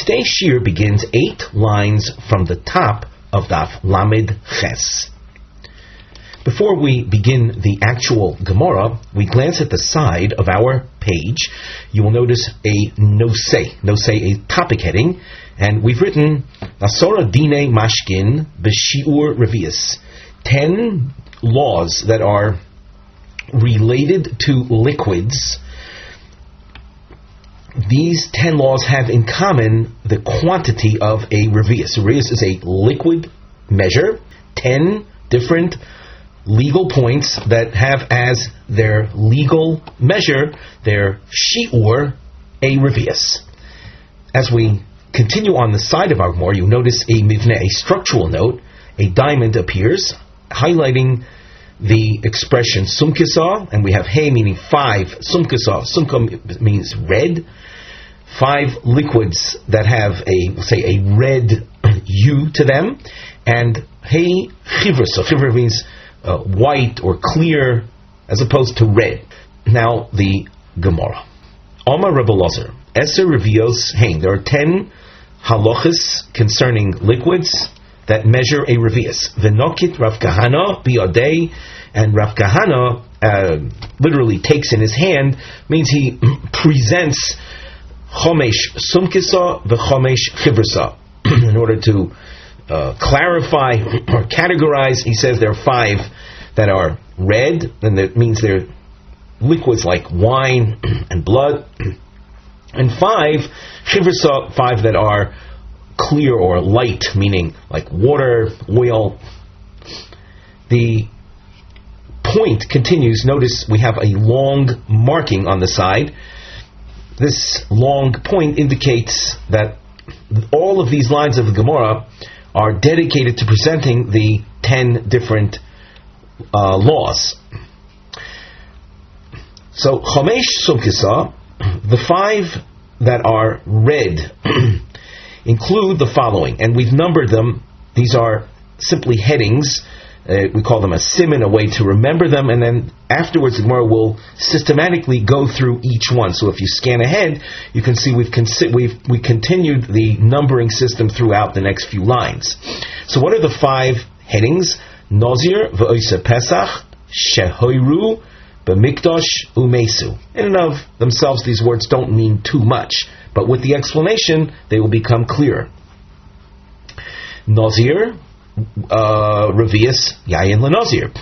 today's shiur begins 8 lines from the top of Daf Lamed Ches. Before we begin the actual Gemara, we glance at the side of our page. You will notice a nosei, a topic heading, and we've written Asora Dine Mashkin B'Shiur Revius, 10 laws that are related to liquids. These 10 laws have in common the quantity of a revius. Revius is a liquid measure, 10 different legal points that have as their legal measure, their shiur, a revius. As we continue on the side of our Gemara, you notice a mivneh, a structural note. A diamond appears, highlighting the expression sumkisa, and we have hey meaning 5, sumkisa, sumka means red. 5 liquids that have a red hue to them, and hey chivra. So chivra means white or clear as opposed to red. Now the Gemara. Omar Rav Ozer, Eser Revios Hein. There are 10 halachas concerning liquids that measure a revius. V'nokit Rav Kahana biyadei, and Rav Kahana literally takes in his hand, means he presents chomesh sumkisa v'chomesh chivrasa. In order to clarify or categorize, he says there are 5 that are red, and that means they're liquids like wine and blood, and 5 chivrasa, 5 that are clear or light, meaning like water, oil. The point continues. Notice we have a long marking on the side. This long point indicates that all of these lines of the Gemara are dedicated to presenting the 10 different laws. So, Chomesh Sumkisa, the 5 that are red, include the following, and we've numbered them. These are simply headings. We call them a siman, a way to remember them, and then afterwards the Gemara will systematically go through each one. So if you scan ahead, you can see we continued the numbering system throughout the next few lines. So what are the 5 headings? Nazir v'Ozer Pesach shehoiru b'mikdash umesu. In and of themselves, these words don't mean too much, but with the explanation, they will become clearer. Nazir, revius, yayin lenazir.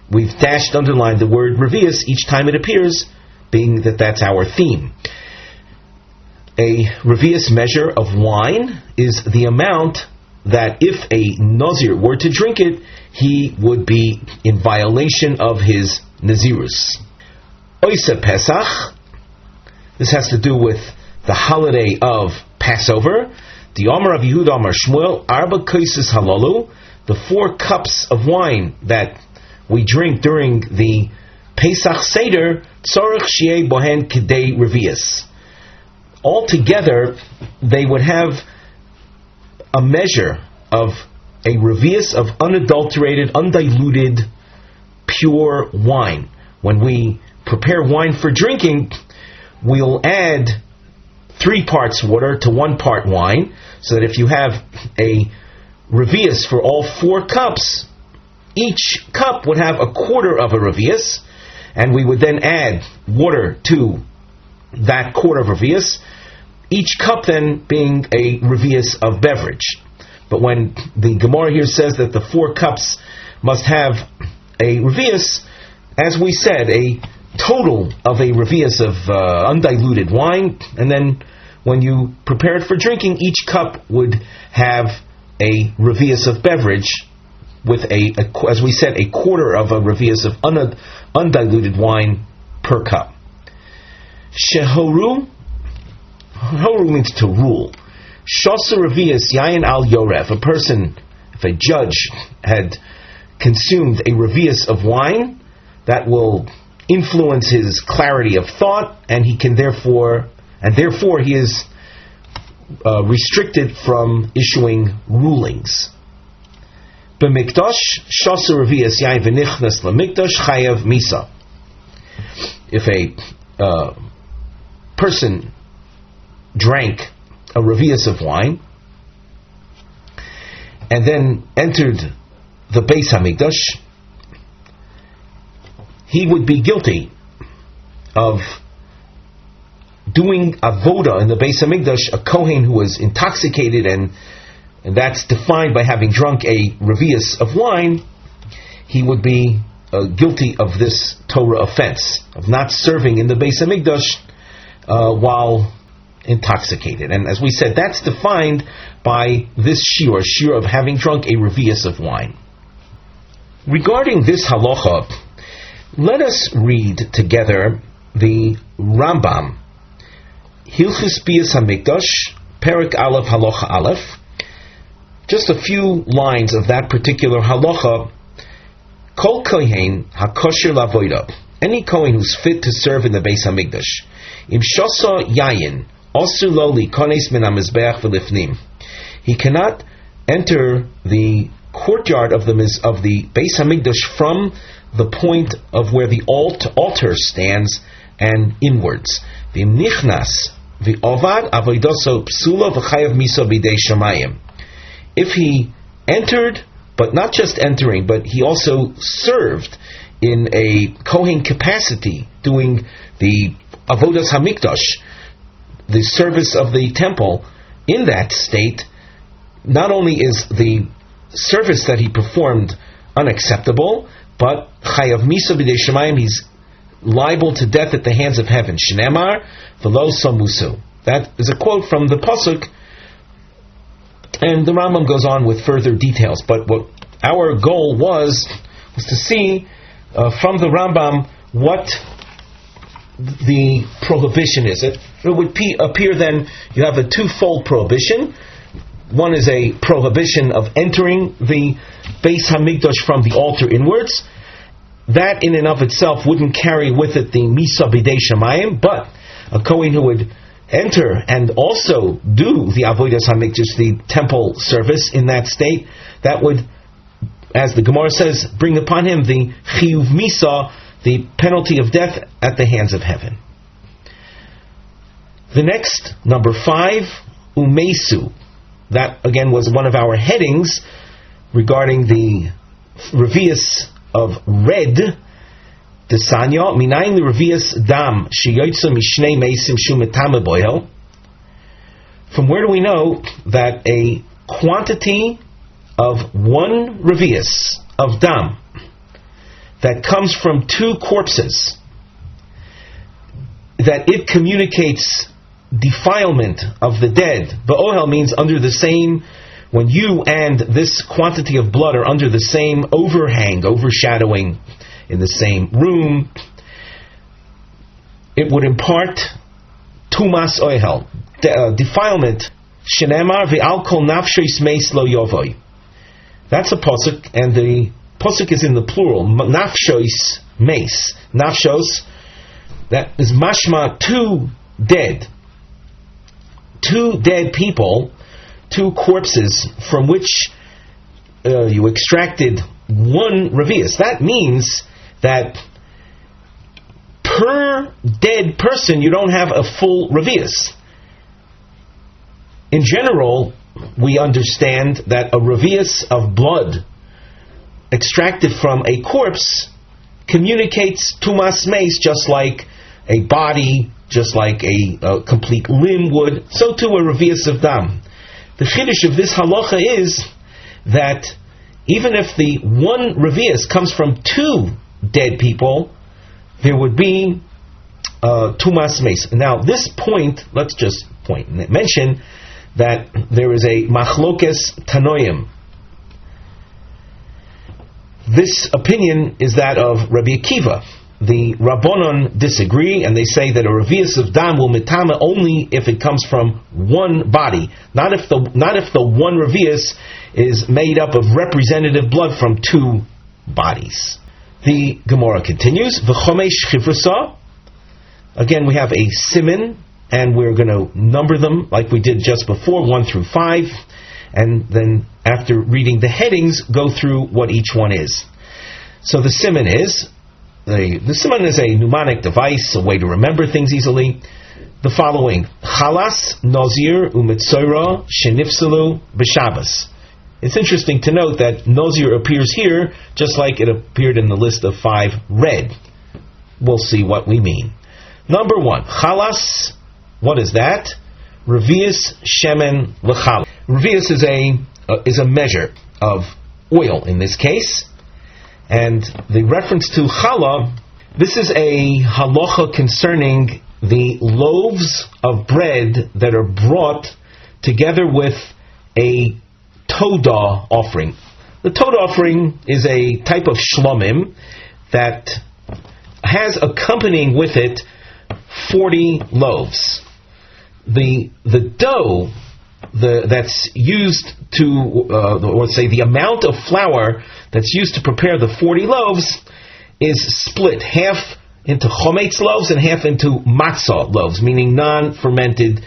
We've underlined the word revius each time it appears, being that that's our theme. A revius measure of wine is the amount that if a nazir were to drink it, he would be in violation of his nazirus. Oisa Pesach, this has to do with the holiday of Passover. The HaRav Yehonasan Shmuel, Arba Kaisis Halalu, the 4 cups of wine that we drink during the Pesach Seder, Tzorich Shiei Bohen Kedei Revius. Altogether, they would have a measure of a revius of unadulterated, undiluted, pure wine. When we prepare wine for drinking, we'll add 3 parts water to 1 part wine, so that if you have a revius for all 4 cups, each cup would have a quarter of a revius, and we would then add water to that quarter of revius, each cup then being a revius of beverage. But when the Gemara here says that the 4 cups must have a revius, as we said, a total of a revius of undiluted wine, and then when you prepare it for drinking, each cup would have a revius of beverage with as we said, a quarter of a revius of undiluted wine per cup. Shehoru means to rule. Shasa revius yayin al yoref. If a judge had consumed a revius of wine, that will influence his clarity of thought, and he can therefore he is restricted from issuing rulings. B'mikdash shasa revius yayin v'nichnas l'mikdash chayav misa. If a person drank a revius of wine, and then entered the Beis Hamikdash, he would be guilty of doing avoda in the Beis Hamikdash, a Kohen who was intoxicated, and that's defined by having drunk a revius of wine. He would be guilty of this Torah offense, of not serving in the Beis Hamikdash while intoxicated. And as we said, that's defined by this shiur of having drunk a revius of wine. Regarding this halacha, let us read together the Rambam, Hilchus Bias Hamikdash, Perek Aleph, Halacha Aleph. Just a few lines of that particular halacha. Kol kohen hakosher lavoida, any kohen who's fit to serve in the Beis Hamikdash. Im shosa yayin, osur lo likones min hamizbeach v'lifnim. He cannot enter the courtyard of the Beis Hamikdash from the point of where the altar stands and inwards. V'im nichnas v'ovad avodaso psula v'chayav miso b'dei shamayim. If he entered, but not just entering, but he also served in a Kohen capacity, doing the Avodas Hamikdash, the service of the temple, in that state, not only is the service that he performed unacceptable, but Chayav Misa B'dei Shemayim, he's liable to death at the hands of heaven. Shneimar v'lo samusu. That is a quote from the Pasuk, and the Rambam goes on with further details. But what our goal was to see from the Rambam what the prohibition is. It would appear then you have a twofold prohibition. One is a prohibition of entering the Beis Hamikdash from the altar inwards. That in and of itself wouldn't carry with it the Misa B'dei Shamayim, but a Kohen who would enter and also do the Avodas Hamikdash, the temple service in that state, that would, as the Gemara says, bring upon him the Chiyuv Misa, the penalty of death at the hands of heaven. The next, number 5, Umesu. That again was one of our headings regarding the revius of red. Desanya minayin revius dam sheyotza mishnei meisim shu metame boyo. From where do we know that a quantity of one revius of dam that comes from 2 corpses, that it communicates defilement of the dead? Ba'ohel means under the same, when you and this quantity of blood are under the same overhang, overshadowing, in the same room, it would impart tumas ohel, defilement. Shenemar ve'al kol nafshois meis lo yovoi. That's a pasuk, and the pasuk is in the plural. Nafshois meis. Nafshos, that is mashma, 2 dead. 2 dead people, 2 corpses from which you extracted 1 revius. That means that per dead person you don't have a full revius. In general, we understand that a revius of blood extracted from a corpse communicates tumas meis, just like a body, just like a complete limb would. So too a revius of dam. The chiddush of this halacha is that even if the 1 revius comes from 2 dead people, there would be tumas meis. Now, this point, let's just mention that there is a machlokes tanoim. This opinion is that of Rabbi Akiva. The Rabbanon disagree, and they say that a revius of dam will mitama only if it comes from 1 body, not if the 1 revius is made up of representative blood from 2 bodies. The Gemara continues, V'chomesh chivrusa. Again, we have a siman, and we're going to number them like we did just before, 1 through 5, and then after reading the headings, go through what each one is. So the siman is, the siman is a mnemonic device, a way to remember things easily. the following: Chalas, Nazir, Umetzora, Shenifsalu, B'Shabbos. It's interesting to note that Nazir appears here just like it appeared in the list of 5 red. We'll see what we mean. Number 1, Chalas. What is that? Revius Shemen L'Chala. Revius is a measure of oil in this case, and the reference to Chala. This is a halacha concerning the loaves of bread that are brought together with a Todah offering. The Todah offering is a type of shlomim that has accompanying with it 40 loaves. The dough that's used to, or say the amount of flour that's used to prepare the 40 loaves is split, half into chometz loaves and half into matzah loaves, meaning non-fermented,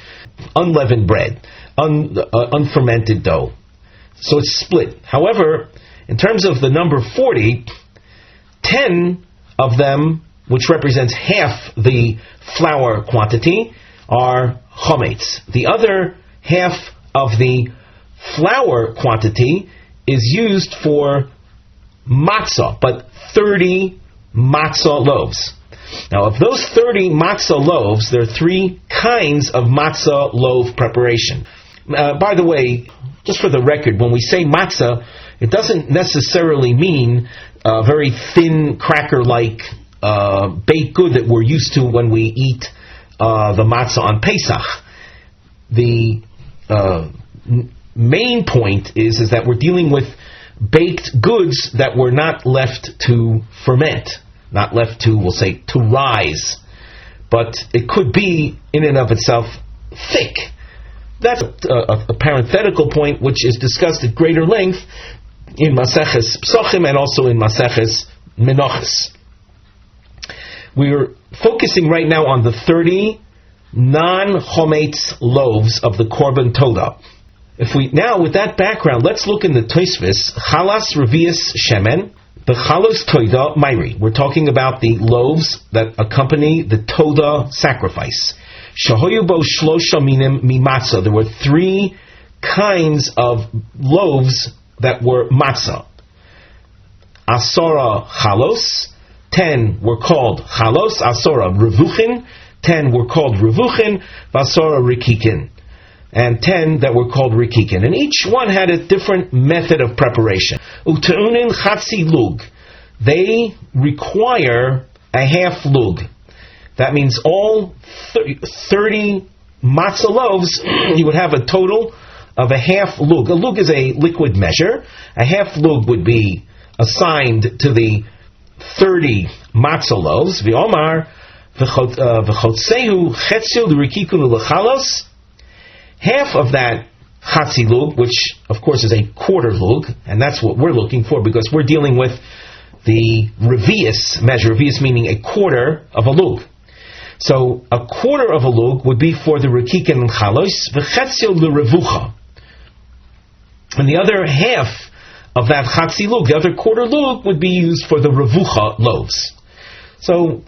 unleavened bread, unfermented dough. So it's split. However, in terms of the number 40, 10 of them, which represents half the flour quantity, are chometz. The other half of the flour quantity is used for matzah, but 30 matzah loaves. Now, of those 30 matzah loaves, there are 3 kinds of matzah loaf preparation. By the way, just for the record, when we say matzah, it doesn't necessarily mean a very thin, cracker-like baked good that we're used to when we eat the matzah on Pesach. The main point is that we're dealing with baked goods that were not left to ferment, not left to, we'll say, to rise, but it could be in and of itself thick. That's a parenthetical point which is discussed at greater length in Maseches Psochim and also in Maseches Menachos. We're focusing right now on the 30 non-chometz loaves of the Korban Todah. If we now, with that background, let's look in the Tosfos. Chalas Revius Shemen, the Chalos Todah Mairi. We're talking about the loaves that accompany the Todah sacrifice. Shahoyu bo shlosha minim mimatzah. There were 3 kinds of loaves that were matzah. Asora chalos, 10 were called chalos. Asora revuchin, 10 were called revuchin. Vasora rikikin, and 10 that were called rikikin. And each one had a different method of preparation. Uteunin chatzi lug. They require a half lug. That means all 30 matzah loaves, you would have a total of a half lug. A lug is a liquid measure. A half lug would be assigned to the 30 matzah loaves. V'omar v'chotzehu chetzil l'rikikun l'chalos. Half of that chatzi lug, which of course is a quarter lug, and that's what we're looking for because we're dealing with the revius measure. Revius meaning a quarter of a lug. So a quarter of a lug would be for the rikikin and chalos, v'chetzil l'revucha. And the other half of that chatzi lug, the other quarter lug, would be used for the revucha loaves. So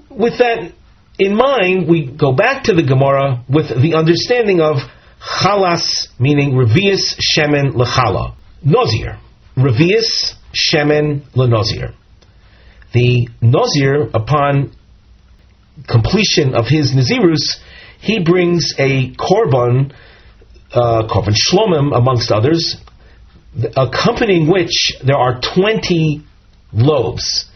with that in mind, we go back to the Gemara with the understanding of chalas, meaning revius shemen l'chala. Nazir, revius shemen l'nazir. The Nazir, upon completion of his Nazirus, he brings a korban shlomim amongst others, accompanying which there are 20 loaves.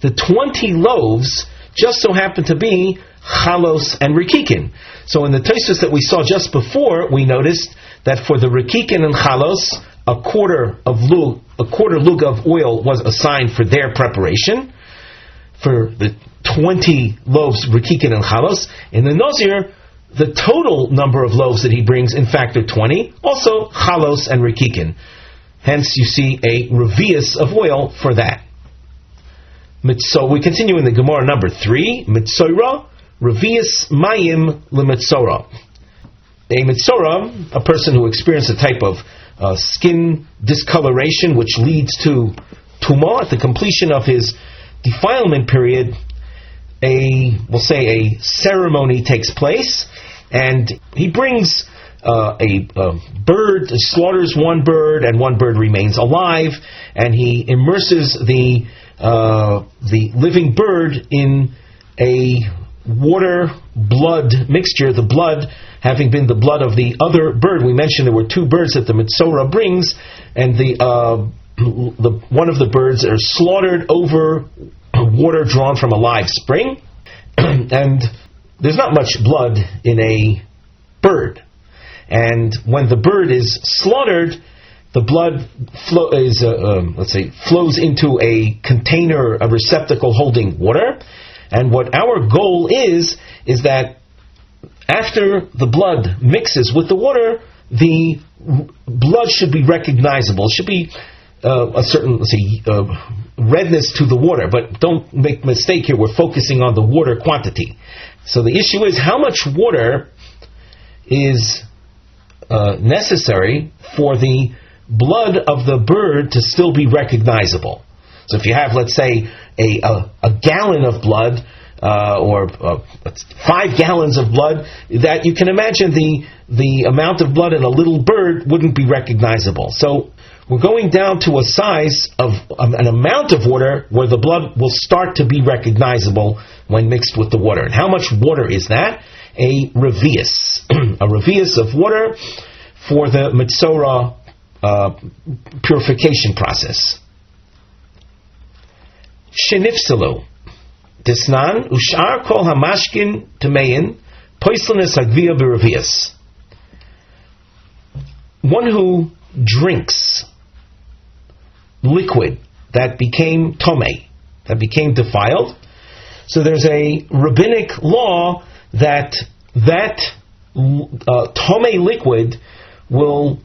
The 20 loaves just so happen to be chalos and rikikin. So in the Tosfos that we saw just before, we noticed that for the rikikin and chalos, a quarter lug of oil was assigned for their preparation. For the 20 loaves, rikikin and chalos. In the Nazir, the total number of loaves that he brings, in fact, are 20. Also, chalos and rikikin. Hence, you see a revius of oil for that. So we continue in the Gemara number 3. Mitzora, revius mayim lemitzora. A mitzora, a person who experienced a type of skin discoloration which leads to tumah at the completion of his defilement period, we'll say a ceremony takes place, and he brings a bird, slaughters one bird, and one bird remains alive, and he immerses the living bird in a water-blood mixture, the blood having been the blood of the other bird. We mentioned there were two birds that the Mitzorah brings, and the one of the birds are slaughtered over water drawn from a live spring, and there's not much blood in a bird. And when the bird is slaughtered, the blood flows into a container, a receptacle holding water. And what our goal is that after the blood mixes with the water, the blood should be recognizable. It should be a certain, redness to the water. But don't make a mistake here, we're focusing on the water quantity. So the issue is how much water is necessary for the blood of the bird to still be recognizable. So if you have, let's say, a gallon of blood, or 5 gallons of blood, that you can imagine the amount of blood in a little bird wouldn't be recognizable. So we're going down to a size of an amount of water where the blood will start to be recognizable when mixed with the water. And how much water is that? A revius. A revius of water for the Mitzorah purification process. Shenifsalu. Disnan ushar kol hamashkin tamein poislinus hagvia b'revius. One who drinks liquid that became tomei, that became defiled. So there's a rabbinic law that tomei liquid will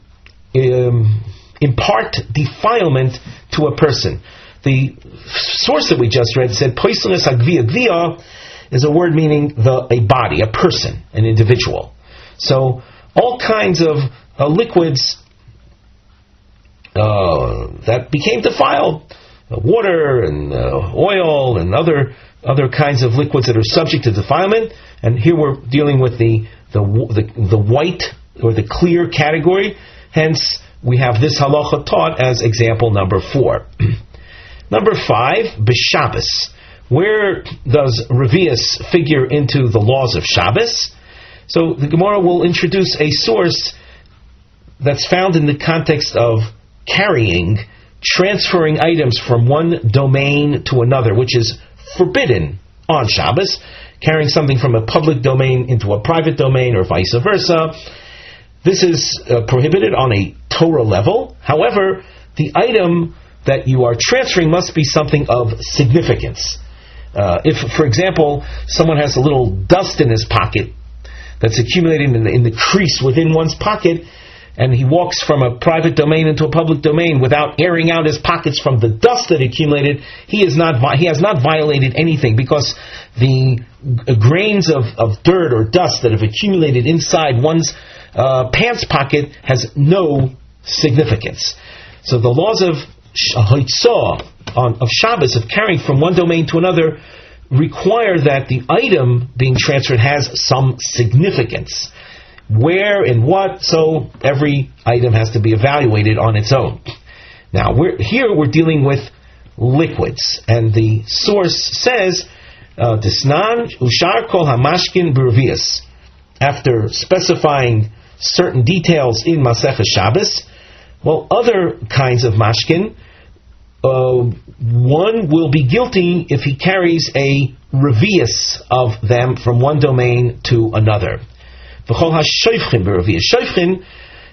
impart defilement to a person. The source that we just read said, "Poislinus hagvia." Gvia is a word meaning a body, a person, an individual. So all kinds of liquids that became defiled, water and oil and other kinds of liquids that are subject to defilement. And here we're dealing with the white or the clear category. Hence, we have this halacha taught as example number 4. Number 5, b'Shabbos. Where does revius figure into the laws of Shabbos? So the Gemara will introduce a source that's found in the context of transferring items from one domain to another, which is forbidden on Shabbos. Carrying something from a public domain into a private domain or vice versa. This is prohibited on a Torah level. However, the item that you are transferring must be something of significance. If, for example, someone has a little dust in his pocket that's accumulating in the crease within one's pocket, and he walks from a private domain into a public domain without airing out his pockets from the dust that accumulated, he has not violated anything, because the grains of dirt or dust that have accumulated inside one's pants pocket has no significance. So the laws of Shabbos, of carrying from one domain to another, require that the item being transferred has some significance. Where and what, so every item has to be evaluated on its own. Now, we're dealing with liquids, and the source says, Disnan ushar kol hamashkin b'revius. After specifying certain details in Masechah Shabbos, well, other kinds of mashkin, one will be guilty if he carries a revius of them from one domain to another. V'chol ha-shoifchin b'revius. Shoifchin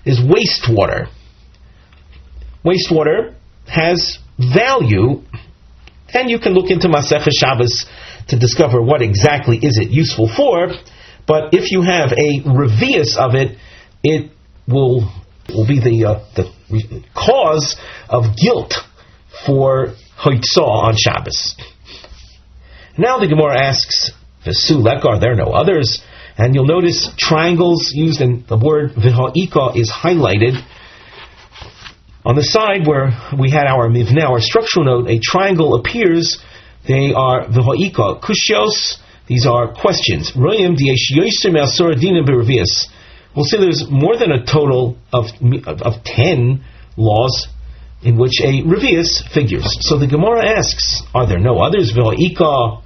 is wastewater. Wastewater has value, and you can look into Masechah Shabbos to discover what exactly is it useful for. But if you have a revius of it, it will be the cause of guilt for hoitzah on Shabbos. Now the Gemara asks, "V'sulek, are there no others?" And you'll notice triangles used, in the word v'ha'ika is highlighted. On the side where we had our mivneh, our structural note, a triangle appears They are v'ho'ika kushios. These are questions. Royim diyesh yoyser me'asor dinim b'revius. We'll see there's more than a total of 10 laws in which a revius figures. So the Gemara asks, are there no others? V'ho'ika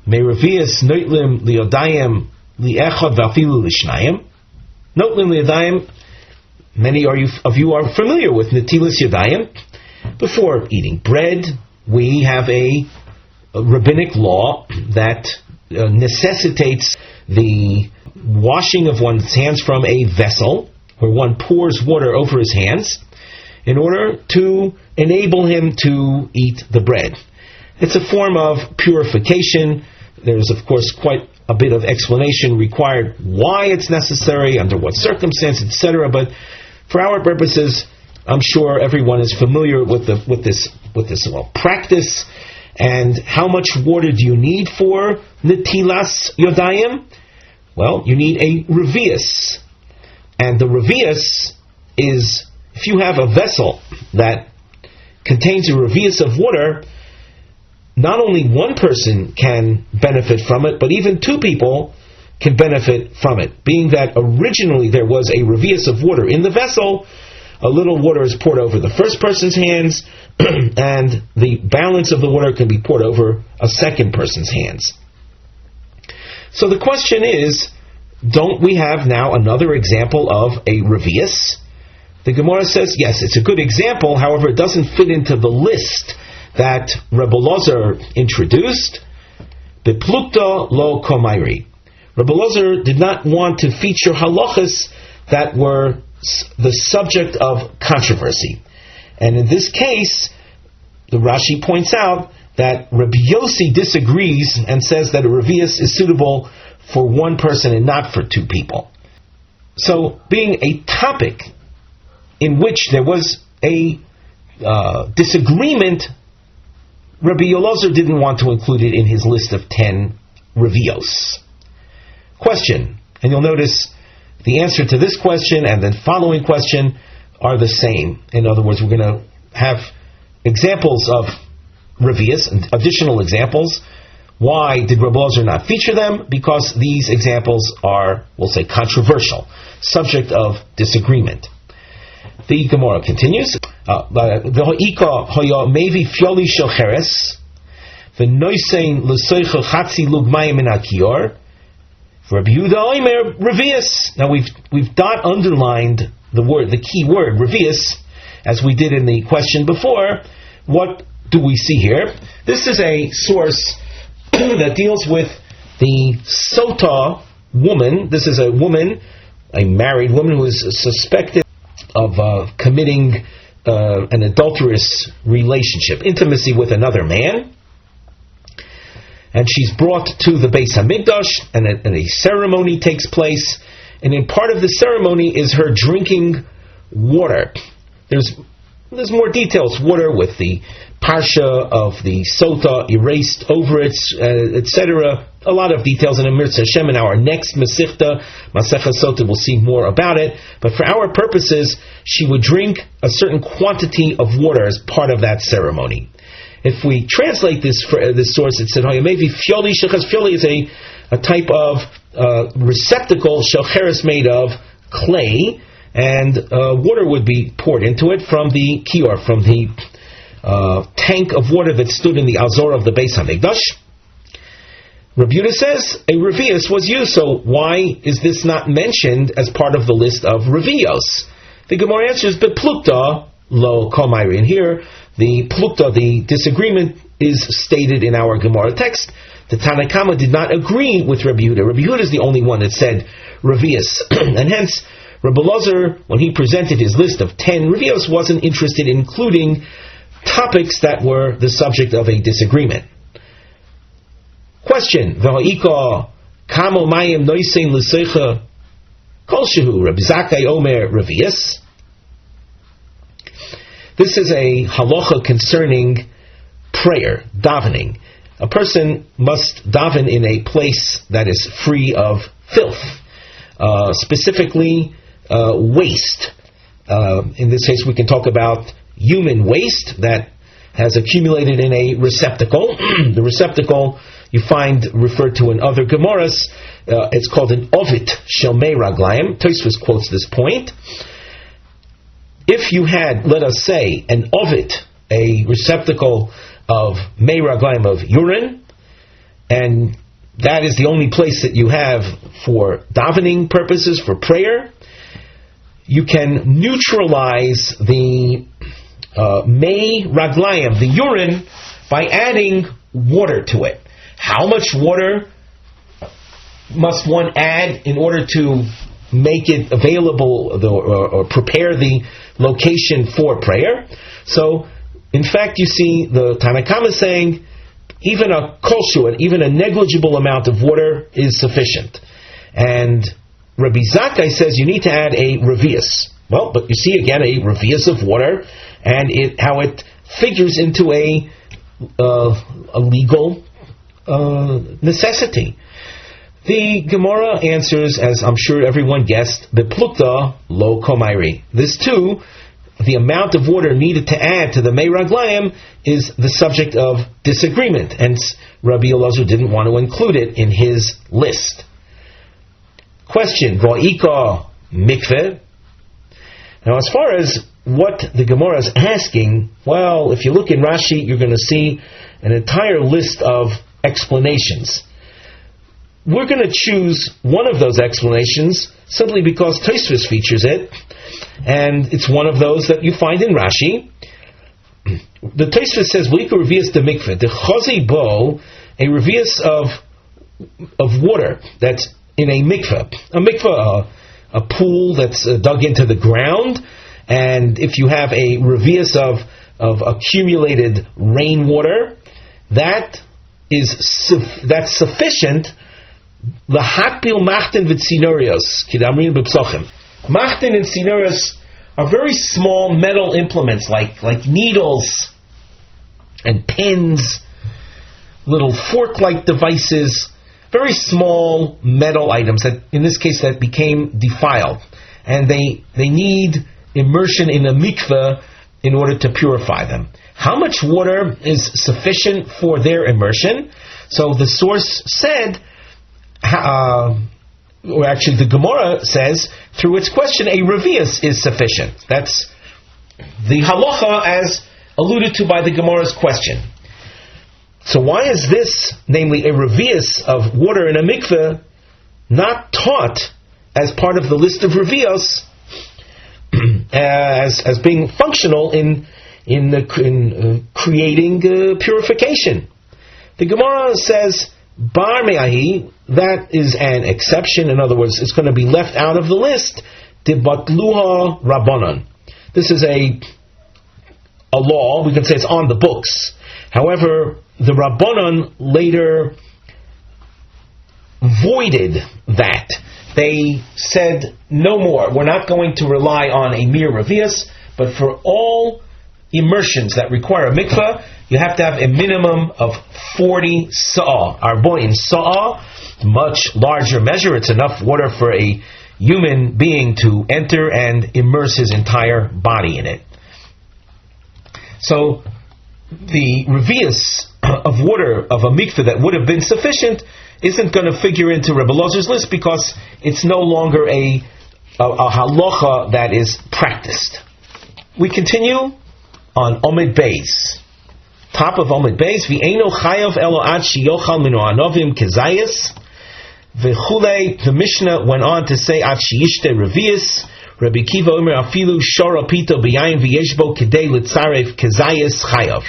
me revius noitlim liodayim li'echad v'afilu l'shnayim. Noitlim liodayim. Many of you are familiar with netilas yadayim. Before eating bread, we have a rabbinic law that necessitates the washing of one's hands from a vessel, where one pours water over his hands in order to enable him to eat the bread. It's a form of purification. There's, of course, quite a bit of explanation required why it's necessary, under what circumstance, etc. But for our purposes, I'm sure everyone is familiar with this practice. And how much water do you need for netilas yodayim? Well, you need a revius. And the revius is, if you have a vessel that contains a revius of water, not only one person can benefit from it, but even two people can benefit from it. Being that originally there was a revius of water in the vessel, a little water is poured over the first person's hands, and the balance of the water can be poured over a second person's hands. So the question is, don't we have now another example of a revius? The Gemara says, yes, it's a good example, however, it doesn't fit into the list that Rabbi Ozer introduced. Beplukta lo komairi. Rabbi Ozer did not want to feature halachas that were the subject of controversy. And in this case, the Rashi points out that Rabbi Yossi disagrees and says that a revius is suitable for one person and not for two people. So, being a topic in which there was a disagreement, Rabbi Elazar didn't want to include it in his list of 10 revios. Question, and you'll notice the answer to this question and the following question are the same. In other words, we're going to have examples of revius, and additional examples. Why did Rabbi Ozer not feature them? Because these examples are, we'll say, controversial, subject of disagreement. The Gemara continues. V'ho'ika hoya mevi fioli shel cheres v'noisein l'soichel chatzi lug mayim min hakiyar v'Rabbi Yehuda omer revius. Now we've not underlined the key word revius, as we did in the question before. What do we see here? This is a source that deals with the sota woman. This is a woman, a married woman, who is suspected of committing an adulterous relationship, intimacy with another man. And she's brought to the Beis HaMikdash, and a ceremony takes place. And in part of the ceremony is her drinking water. There's more details. Water with the parsha of the sota erased over it, etc. A lot of details in Mirza Hashem. In our next Masechta, Masecha Sota, we'll see more about it. But for our purposes, she would drink a certain quantity of water as part of that ceremony. If we translate this source, it said, maybe fioli is a type of receptacle, shelcheres, made of clay, and water would be poured into it from the kior, from the tank of water that stood in the Azor of the Beis HaMikdash. Rabbi Yehuda says a revius was used, so why is this not mentioned as part of the list of revios? The Gemara answers, beplukta lo komairi. And here, the plukta, the disagreement, is stated in our Gemara text. The Tanakama did not agree with Rabbi Yehuda. Rabbi Yehuda is the only one that said revius. And hence, Rabbi Ozer, when he presented his list of 10 revios, wasn't interested in including topics that were the subject of a disagreement. Question: V'ha'ika kamo mayim noisein l'seicha kolshehu Rabbi Zakkai omer revius. This is a halacha concerning prayer, davening. A person must daven in a place that is free of filth, specifically waste. In this case, we can talk about human waste that has accumulated in a receptacle. The receptacle you find referred to in other Gemaras. It's called an ovit shel mei raglayim. Tosfos quotes this point. If you had, let us say, an ovit, a receptacle of mei raglayim, of urine, and that is the only place that you have for davening purposes, for prayer, you can neutralize the mei raglayim, the urine, by adding water to it. How much water must one add in order to make it available or prepare the location for prayer? So, in fact, you see the Tanakama saying even a kolshu, even a negligible amount of water is sufficient. And Rabbi Zakkai says you need to add a revius. Well, but you see again a revius of water, and how it figures into a legal necessity. The Gemara answers, as I'm sure everyone guessed, the plukta lo komairi. This too, the amount of water needed to add to the mei raglayim is the subject of disagreement. Hence, Rabbi Ozer didn't want to include it in his list. Question: Va'ika mikveh. Now, as far as what the Gemara is asking, well, if you look in Rashi, you're going to see an entire list of explanations. We're going to choose one of those explanations simply because Tosfos features it, and it's one of those that you find in Rashi. The Tosfos says, "V'ika revius de mikveh, the chazi bo, a revius of water that's in a mikveh. A mikveh, a pool that's dug into the ground, and if you have a revius of accumulated rainwater, that's sufficient." The hakpil machtin v'tzinorios kidamrin b'psochim. Machtin and tzinorios are very small metal implements, like needles and pins, little fork-like devices, very small metal items that, in this case, that became defiled, and they need immersion in a mikveh in order to purify them. How much water is sufficient for their immersion? So the source said, or actually the Gemara says, through its question, a revius is sufficient. That's the halacha as alluded to by the Gemara's question. So why is this, namely a revius of water in a mikveh, not taught as part of the list of revios as being functional in creating purification? The Gemara says, Bar me'ahi, that is an exception. In other words, it's going to be left out of the list. Tibatluha rabbanon. This is a law. We can say it's on the books. However, the rabbanon later voided that. They said, no more. We're not going to rely on a mere revius, but for all immersions that require a mikveh, you have to have a minimum of 40 sa'ah. Arboin sa'ah, much larger measure. It's enough water for a human being to enter and immerse his entire body in it. So, the revius of water of a mikveh that would have been sufficient isn't going to figure into Rebbe Lozer's list because it's no longer a halacha that is practiced. We continue on Omid Beis. Top of Omid Beis, V'eino chayav elo ad sheyochal minu anovim kezayis. V'chulei, the Mishnah went on to say, ad sheyishte revius. Rabbi Kiva omer afilu shora pito b'yayin v'yeshbo kedei litzaref kezayis chayav.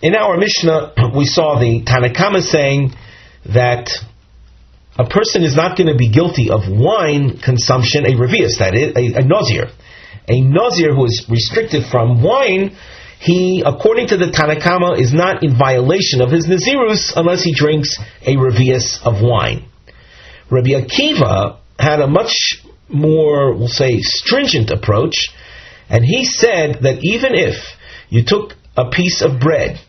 In our Mishnah, we saw the Tanakama saying that a person is not going to be guilty of wine consumption, a revius, that is, a Nazir. A Nazir who is restricted from wine, he, according to the Tanakama, is not in violation of his Nazirus unless he drinks a revius of wine. Rabbi Akiva had a much more, we'll say, stringent approach, and he said that even if you took a piece of bread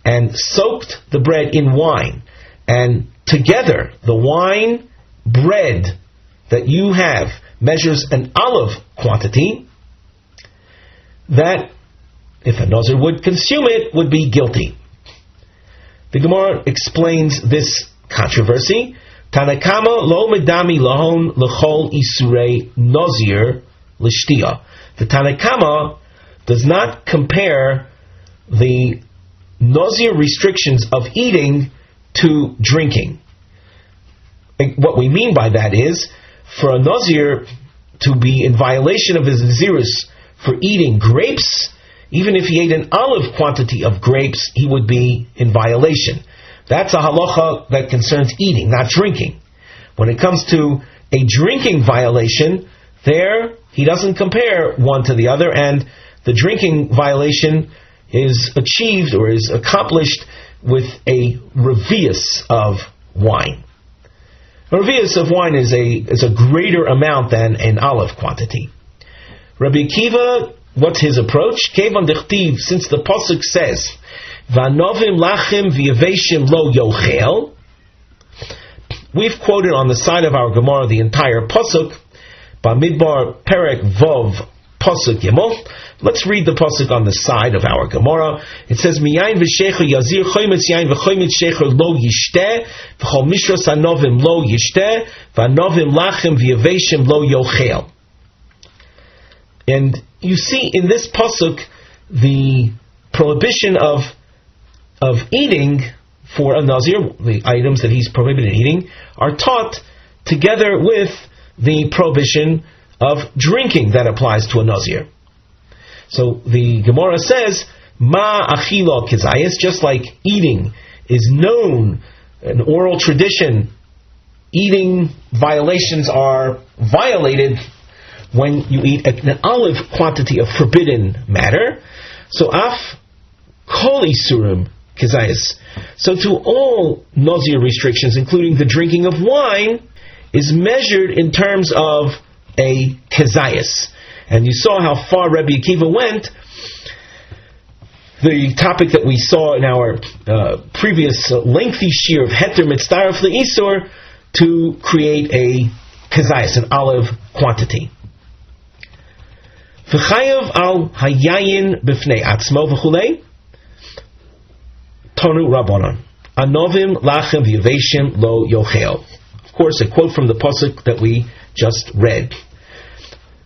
and soaked the bread in wine, and together the wine bread that you have measures an olive quantity, that if a Nazir would consume it, would be guilty. The Gemara explains this controversy. Tanakama lo medami lahon lechol isurei Nazir l'shtia. The Tanakama does not compare the Nazir restrictions of eating to drinking. What we mean by that is, for a Nazir to be in violation of his Nazirus for eating grapes, even if he ate an olive quantity of grapes, he would be in violation. That's a halacha that concerns eating, not drinking. When it comes to a drinking violation, there he doesn't compare one to the other, and the drinking violation is achieved or is accomplished with a revius of wine. A revius of wine is a greater amount than an olive quantity. Rabbi Akiva, what's his approach? Kevan dechtiv, since the pasuk says, "Vanovim lachem v'yaveshim lo yochel," we've quoted on the side of our Gemara the entire pasuk, Bamidbar Perek Vov pasuk Gimel. Let's read the pasuk on the side of our Gemara. It says, "Miyayin v'shecher yazir choymetz yayin v'choymetz shecher lo yishteh v'chol mishras hanovim lo yishteh v'anovim lachem v'yaveshim lo yochel." And you see in this pasuk the prohibition of eating for a Nazir, the items that he's prohibited eating, are taught together with the prohibition of drinking that applies to a Nazir. So the Gemara says, "Ma achila kezayis," just like eating is known, an oral tradition, eating violations are violated when you eat an olive quantity of forbidden matter. So af kol isurim kezayis. So to all Nazir restrictions, including the drinking of wine, is measured in terms of a kezayis. And you saw how far Rabbi Akiva went. The topic that we saw in our previous lengthy shiur of heter mitzdaref le'isur, to create a kezayis, an olive quantity. V'chayav al hayayin b'fnei atzmo v'chulei tonu rabbanon anovim lachem v'yaveshim lo yochel. Of course, a quote from the pasuk that we just read.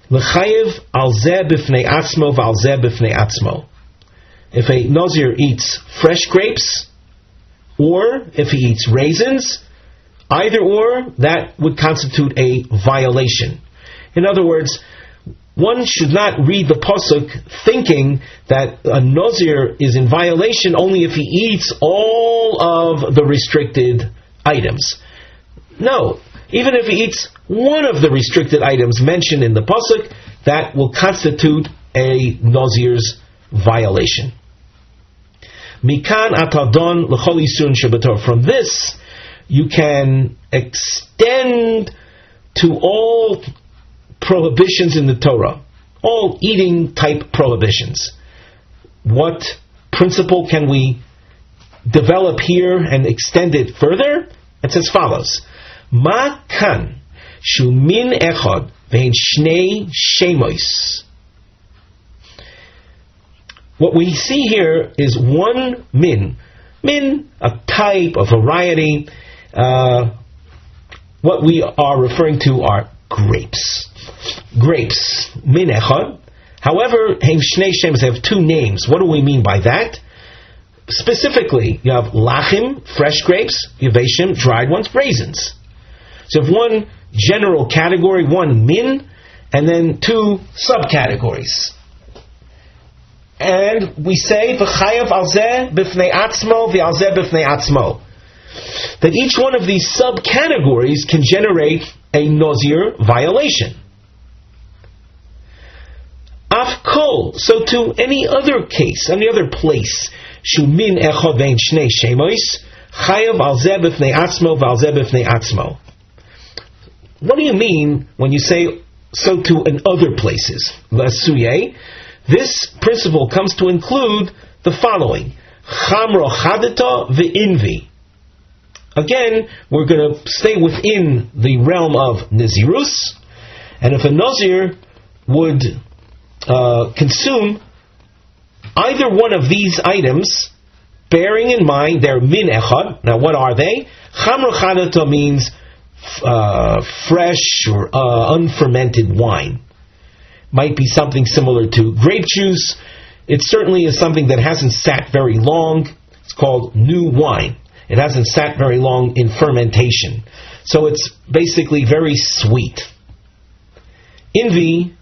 L'chayev al zeh b'fnei atzmo v'al zeh b'fnei atzmo. If a Nazir eats fresh grapes, or if he eats raisins, either or, that would constitute a violation. In other words, one should not read the pasuk thinking that a Nazir is in violation only if he eats all of the restricted items. No, even if he eats one of the restricted items mentioned in the pasuk, that will constitute a Nazir's violation. Mikan atadon l'chol isun shebetor. From this, you can extend to all prohibitions in the Torah, all eating type prohibitions. What principle can we develop here and extend it further? It's as follows: Ma kan shu min echad ve'en shnei shemois. What we see here is one min, a type, a variety. What we are referring to are grapes, min echad. However, heim shnei shemois, have two names. What do we mean by that? Specifically, you have lachim, fresh grapes, yaveshim, dried ones, raisins. So you have one general category, one min, and then two subcategories. And we say, v'chayav al zeh b'fnei atzmo v'al zeh b'fnei atzmo. That each one of these subcategories can generate a Nazir violation. Af kol, so to any other case, any other place, shu min echad ve'en shnei shemois, chayav al zeh b'fnei atzmo v'al zeh b'fnei atzmo. What do you mean when you say so to in other places? L'asuye. This principle comes to include the following: chamro chadita ve'invi. Again, we're going to stay within the realm of Nazirus, and if a Nazir would consume either one of these items, bearing in mind they're min echad. Now what are they? Chamra chadata means fresh or unfermented wine. Might be something similar to grape juice. It certainly is something that hasn't sat very long. It's called new wine. It hasn't sat very long in fermentation. So it's basically very sweet. Envy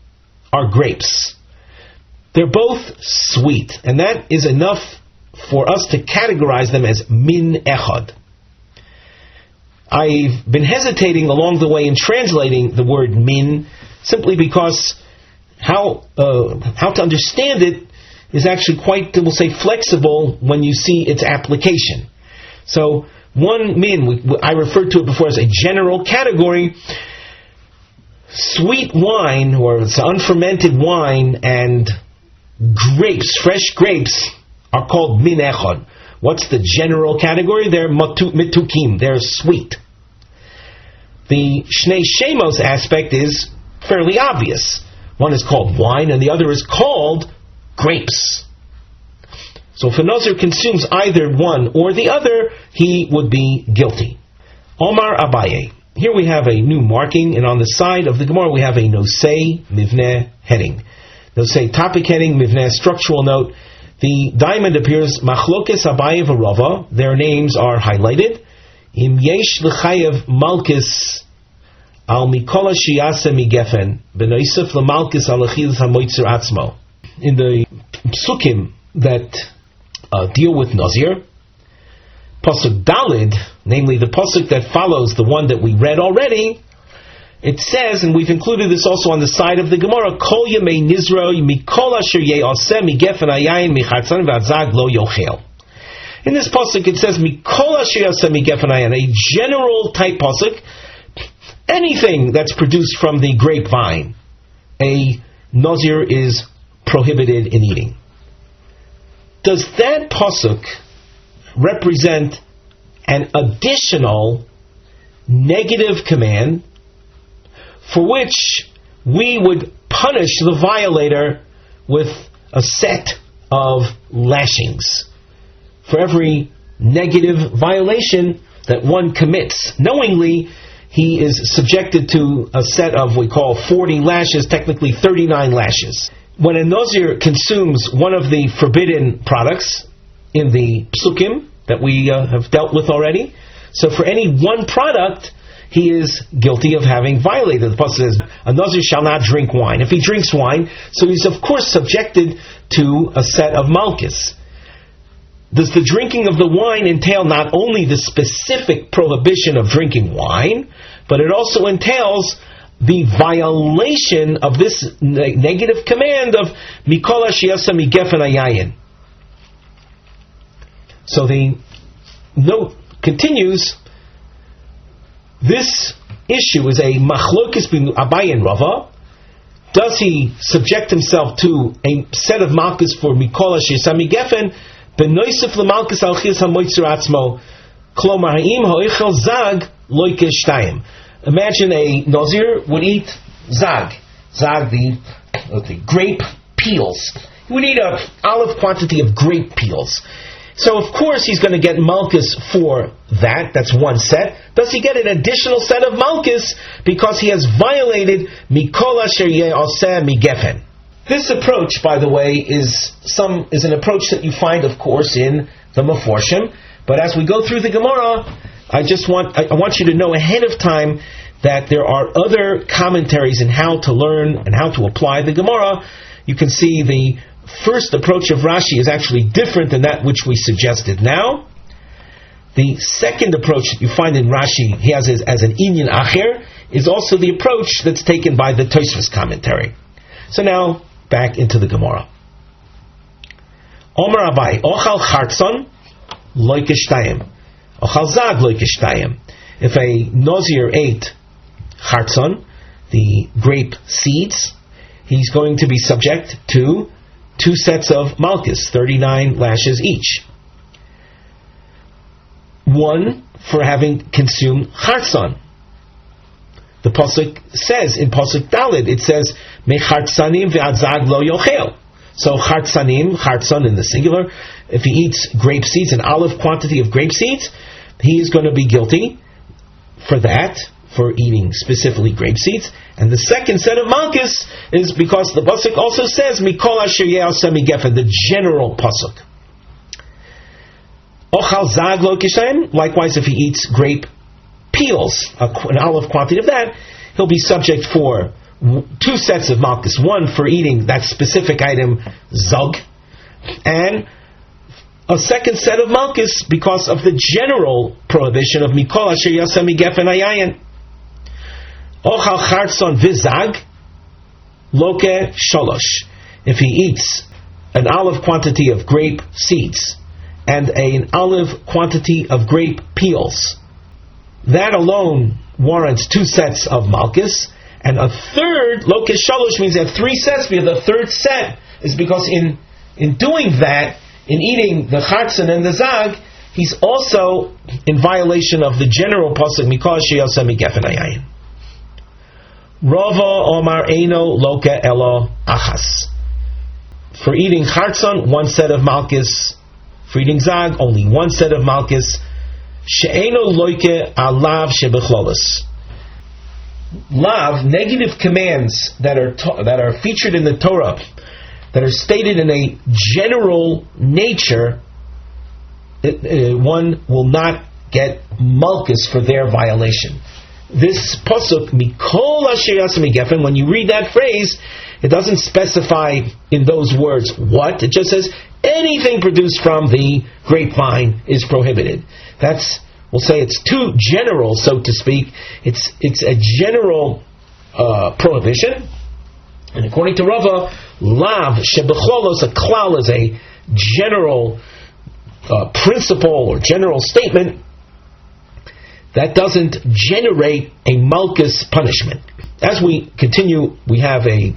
are grapes. They're both sweet, and that is enough for us to categorize them as min echad. I've been hesitating along the way in translating the word min, simply because how to understand it is actually quite, we'll say, flexible when you see its application. So one min, I referred to it before as a general category. Sweet wine, or it's unfermented wine, and grapes, fresh grapes, are called min echad. What's the general category? They're mitukim, they're sweet. The shnei shemos aspect is fairly obvious. One is called wine and the other is called grapes. So if a Nazir consumes either one or the other, he would be guilty. Omar Abaye. Here we have a new marking, and on the side of the Gemara we have a nosei mivneh heading. Nosei topic heading, mivneh structural note. The diamond appears Machlokes Abaye v'Rava. Their names are highlighted. Im yesh l'chayev malkis al mikola shiyase migefen benoisef l'malkis al achilas hamoitzer atzmo. In the psukim that deal with Nazir, pasuk Dalid, namely the pasuk that follows the one that we read already, it says, and we've included this also on the side of the Gemara, Kol yemei nizro mikol asher ye'aseh migefen hayayin michatzan v'adzag lo yochel. In this pasuk it says mikol asher ye'aseh migefen hayayin, a general type pasuk, anything that's produced from the grapevine, a Nazir is prohibited in eating. Does that pasuk represent an additional negative command for which we would punish the violator with a set of lashings? For every negative violation that one commits knowingly, he is subjected to a set of, we call 40 lashes, technically 39 lashes. When a Nazir consumes one of the forbidden products in the psukim that we have dealt with already, so for any one product, he is guilty of having violated. The pasuk says, a Nazir shall not drink wine. If he drinks wine, so he's of course subjected to a set of malchus. Does the drinking of the wine entail not only the specific prohibition of drinking wine, but it also entails the violation of this negative command of mikol shiyasa migefen hayayin? So the note continues. This issue is a machlokes bin Abaye and Rava. Does he subject himself to a set of malchus for mikol shiyasa migefen benoisef lemalchus al chilas hamoitzer atzmo? Klomar ha'im ha'oichel zag loike shtayim. Imagine a Nazir would eat zag, the grape peels. He would eat an olive quantity of grape peels. So of course he's going to get malchus for that. That's one set. Does he get an additional set of malchus because he has violated mikol asher ye'aseh migefen? This approach, by the way, is an approach that you find, of course, in the Meforshim. But as we go through the Gemara, I want you to know ahead of time that there are other commentaries in how to learn and how to apply the Gemara. You can see the first approach of Rashi is actually different than that which we suggested now. The second approach that you find in Rashi, he has as an inyan acher, is also the approach that's taken by the Tosfos commentary. So now, back into the Gemara. Omar Abai, ochal chartzon loike shtayim. Ochal zag loike shtayim. If a Nazir ate chartzon, the grape seeds, he's going to be subject to 2 sets of malchus, 39 lashes each. One for having consumed chartzon. The pasuk says in pasuk Dalid, it says mechartzanim ve'adzag lo yochel. So chartzon in the singular, if he eats grape seeds, an olive quantity of grape seeds, he is going to be guilty for that, for eating specifically grape seeds. And the second set of malchus is because the pasuk also says mikol asher ye'aseh migefen, the general pasuk. Ochal zag lo kishem, likewise if he eats grape peels, an olive quantity of that, he'll be subject for 2 sets of malchus. One for eating that specific item, zug, and a second set of malchus because of the general prohibition of mikol asher yaseh migefen hayayin. Ochal chartzon vizag loke sholosh. If he eats an olive quantity of grape seeds and an olive quantity of grape peels, that alone warrants 2 sets of malchus. And a third, loke sholosh, means that 3 sets, because the third set is because in doing that, in eating the chartzon and the zag, he's also in violation of the general pasuk mikol asher yaseh migefen hayayin. Rava omar eino loke elo achas. For eating chartzon, 1 set of malchus. For eating zag, only 1 set of malchus. She'eino loike alav shebechlolos. Lav, negative commands that are featured in the Torah, that are stated in a general nature, one will not get malchus for their violation. This pasuk, mikol asher yaseh migefen, when you read that phrase, it doesn't specify in those words what, it just says anything produced from the grapevine is prohibited. We'll say it's too general, so to speak. It's a general prohibition. And according to Rava, lav shebecholos, a klal, is a general principle or general statement that doesn't generate a malchus punishment. As we continue, we have a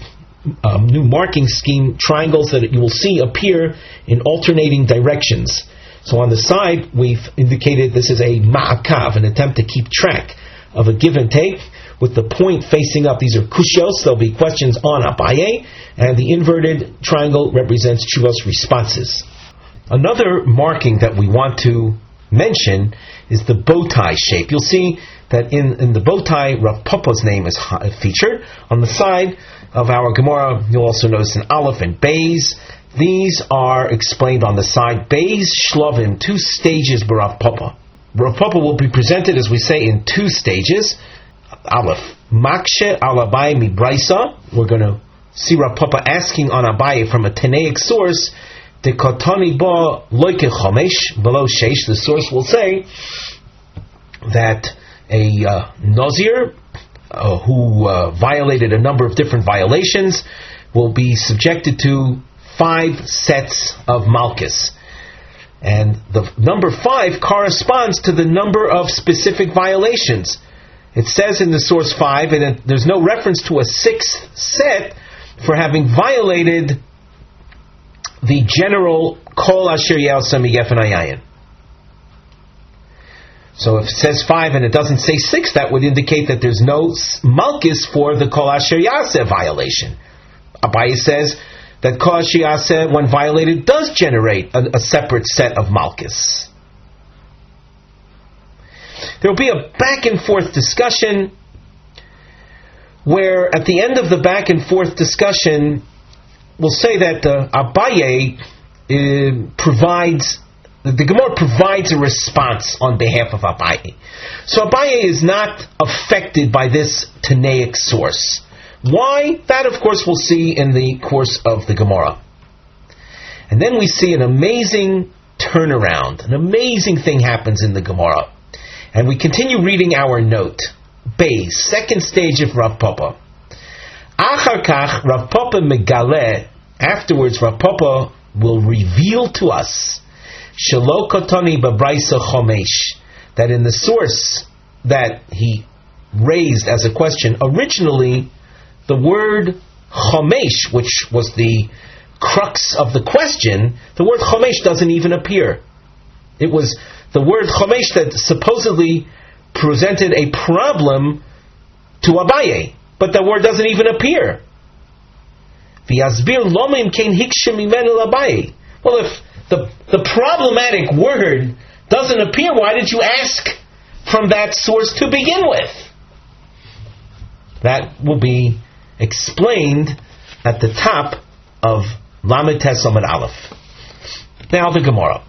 new marking scheme, triangles that you will see appear in alternating directions. So on the side, we've indicated this is a ma'akav, an attempt to keep track of a give and take, with the point facing up. These are kushios, there'll be questions on Abaye, and the inverted triangle represents Tshuvos responses. Another marking that we want to mention is the bow tie shape. You'll see that in the bow tie, Rav Papa's name is featured. On the side of our Gemara, you'll also notice an aleph and beis. These are explained on the side. Beis shlovim, 2 stages b'Rav Papa. Rav Papa will be presented, as we say, in 2 stages. Aleph, makshe al Abaye mibraisa. We're going to see Rav Papa asking on Abaye from a Tanaic source, de kotani ba loike chomesh, below sheish. The source will say that a Nazir who violated a number of different violations will be subjected to 5 sets of malchus. And the number 5 corresponds to the number of specific violations. It says in the source 5, and there's no reference to a 6th set for having violated the general kol asher yaseh migefen hayayin. So if it says 5 and it doesn't say 6, that would indicate that there's no malchus for the kol asher yaseh violation. Abaye says that kol asher yaseh, when violated, does generate a separate set of malchus. There will be a back and forth discussion where at the end of the back and forth discussion we'll say that Abaye provides, the Gemara provides a response on behalf of Abaye. So Abaye is not affected by this Tanaic source. Why? That of course we'll see in the course of the Gemara. And then we see an amazing turnaround. An amazing thing happens in the Gemara. And we continue reading our note. Beis, second stage of Rav Papa. Achar kach Rav Papa megale. Afterwards, Rav Papa will reveal to us shelo kotoni b'braisa chomesh, that in the source that he raised as a question, originally the word chomesh, which was the crux of the question, the word chomesh doesn't even appear. It was the word chomesh that supposedly presented a problem to Abaye, but the word doesn't even appear. Well, if the problematic word doesn't appear, why did you ask from that source to begin with? That will be explained at the top of Lamed Tes Amud Aleph. Now the Gemara.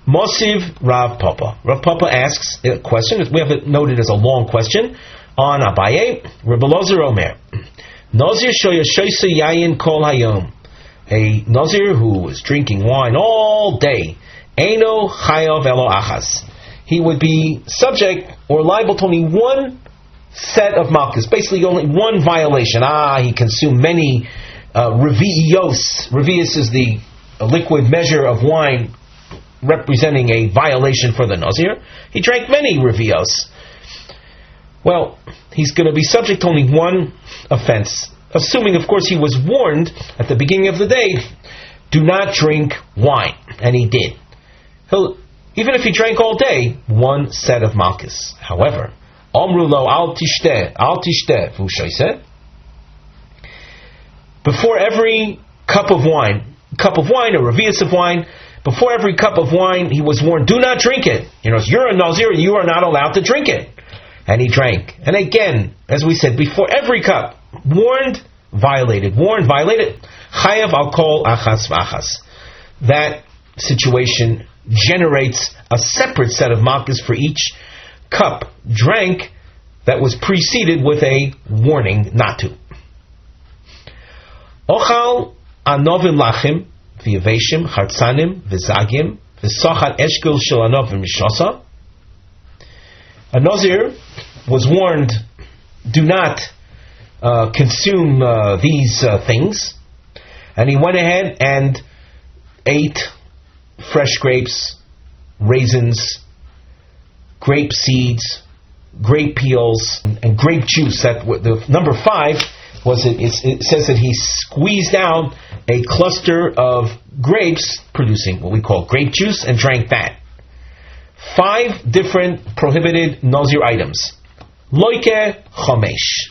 Mosiv Rav Papa. Rav Papa asks a question. We have it noted as a long question on Abaye. Rabbi Ozer Omer. Nazir shoyashoyse yayin kol hayom. A Nazir who was drinking wine all day. Eino chayav elo achas. He would be subject or liable to only one set of malchus. Basically only one violation. He consumed many revios. Revius is the liquid measure of wine representing a violation for the Nazir. He drank many revios. Well, he's going to be subject to only one offense, assuming, of course, he was warned at the beginning of the day, do not drink wine, and he did. Even if he drank all day, one set of malchus. However, Omru lo al tishteh v'ushayseh. Before every cup of wine, a revius of wine, before every cup of wine, he was warned, do not drink it. You're a Nazir, you are not allowed to drink it. And he drank. And again, as we said, before every cup, warned, violated. Chayav al kol achas v'achas. That situation generates a separate set of malchus for each cup drank that was preceded with a warning not to. Ochal anovim lachim v'yaveshim chartzanim v'zagim v'sochat eshkul shel anovim mishasa. A Nazir was warned, do not consume these things, and he went ahead and ate fresh grapes, raisins, grape seeds, grape peels, and grape juice. That the number 5 was it says that he squeezed out a cluster of grapes producing what we call grape juice and drank that. 5 different prohibited Nazir items. Loike chomesh.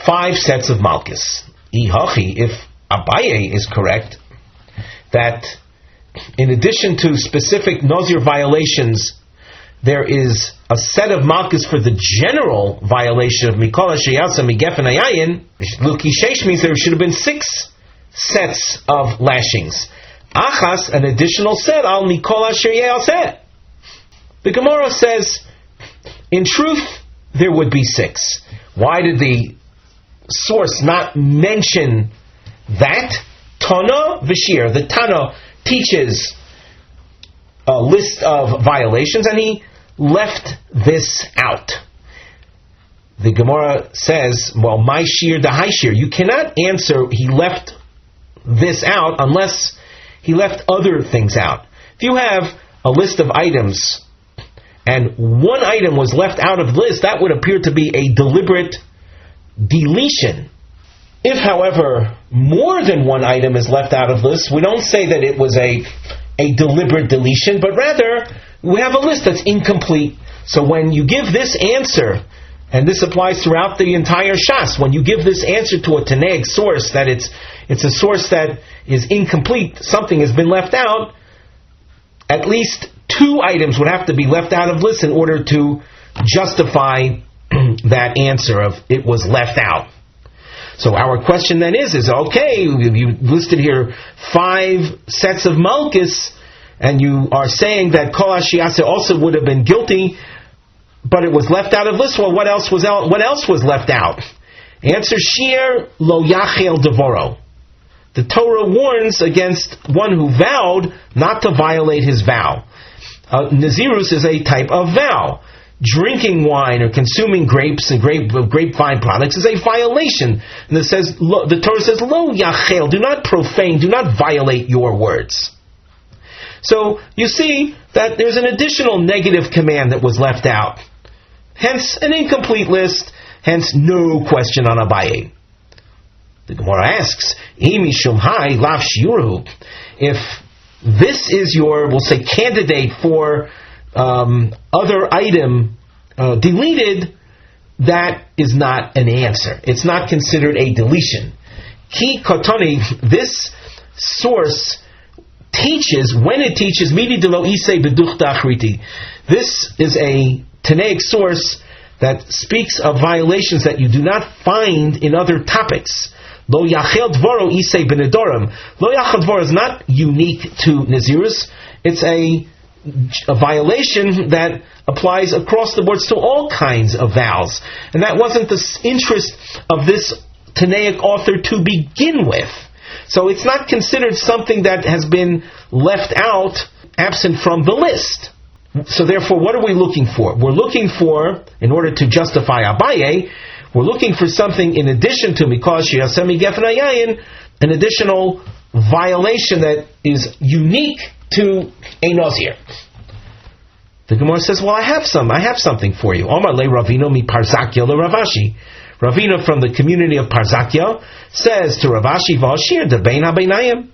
5 sets of malchus. Ihachi, if Abaye is correct, that in addition to specific Nazir violations, there is a set of malchus for the general violation of Mikola Sheyasa Migefen Ayayin. Luki Sheish means there should have been 6 sets of lashings. Achas, an additional set, al Mikola Sheyasa. The Gemara says, in truth, there would be 6. Why did the source not mention that? Tana v'shir. The Tana teaches a list of violations, and he left this out. The Gemara says, well, my shiur, the high shiur. You cannot answer, he left this out, unless he left other things out. If you have a list of items, and one item was left out of the list, that would appear to be a deliberate deletion. If, however, more than one item is left out of the list, we don't say that it was a deliberate deletion, but rather we have a list that's incomplete. So when you give this answer, and this applies throughout the entire Shas, when you give this answer to a Taneg source, that it's a source that is incomplete, something has been left out, at least 2 items would have to be left out of the list in order to justify that answer of it was left out. So our question then is okay, you listed here 5 sets of malchus, and you are saying that Kol HaShiyasa also would have been guilty, but it was left out of this. Well, what else was left out? Answer, shiur lo yachel devoro. The Torah warns against one who vowed not to violate his vow. Nazirus is a type of vow. Drinking wine or consuming grapes and grapevine products is a violation. And it says, the Torah says, lo yachel, do not profane, do not violate your words. So you see that there's an additional negative command that was left out. Hence an incomplete list, hence no question on Abaye. The Gemara asks, if this is your, we'll say, candidate for other item deleted, that is not an answer. It's not considered a deletion. Ki kotoni, this source teaches, when it teaches, midi de lo isei beduchta achriti. This is a Tanaic source that speaks of violations that you do not find in other topics. Lo yachel dvoro isei benedorim. Lo yachel dvoro is not unique to Nazirus. It's a violation that applies across the board to all kinds of vows. And that wasn't the interest of this Tanaic author to begin with. So it's not considered something that has been left out, absent from the list. So therefore, what are we looking for? We're looking for, in order to justify Abaye, we're looking for something in addition to Mikosh Yasemi Gefnayayin, an additional violation that is unique to a Nazir. The Gemara says, well, I have something for you. Omar le Ravino mi Parzakya le Ravashi. Ravina from the community of Parzakya says to Ravashi, Vashir de Bein HaBeinayim.